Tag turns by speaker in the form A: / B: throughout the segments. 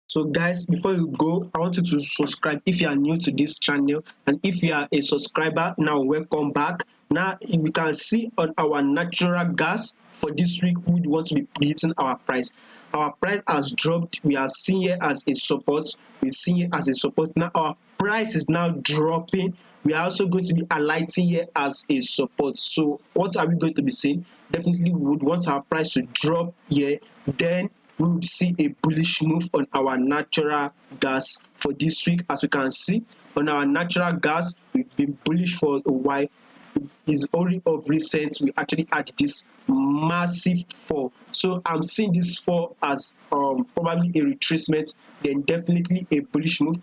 A: So guys, before you go, I want you to subscribe if you are new to this channel, and if you are a subscriber, now welcome back. Now we can see on our natural gas for this week we want to be predicting our price. Our price has dropped. We are seeing it as a support. We're seeing it as a support. Now our price is now dropping. We are also going to be highlighting here as a support. So what are we going to be seeing? Definitely we would want our price to drop here, then we would see a bullish move on our natural gas for this week. As we can see on our natural gas, we've been bullish for a while. Is only of recent we actually had this massive fall. So I'm seeing this fall as probably a retracement, then definitely a bullish move.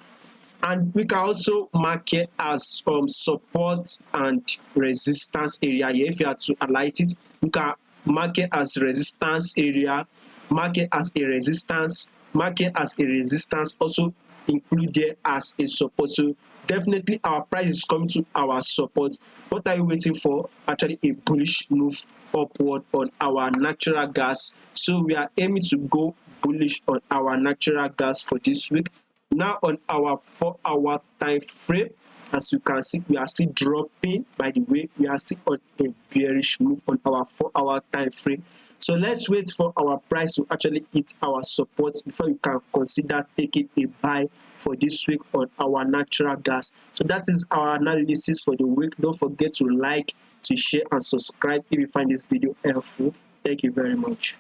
A: And we can also mark it as support and resistance area here. If you are to highlight it, we can mark it as resistance area, mark it as a resistance, mark it as a resistance, also include there as a support. So definitely our price is coming to our support. What are you waiting for? Actually a bullish move upward on our natural gas. So we are aiming to go bullish on our natural gas for this week. Now on our 4-hour time frame, as you can see, we are still dropping. By the way, we are still on a bearish move on our 4-hour time frame. So let's wait for our price to actually hit our support before you can consider taking a buy for this week on our natural gas. So that is our analysis for the week. Don't forget to like, to share and subscribe if you find this video helpful. Thank you very much.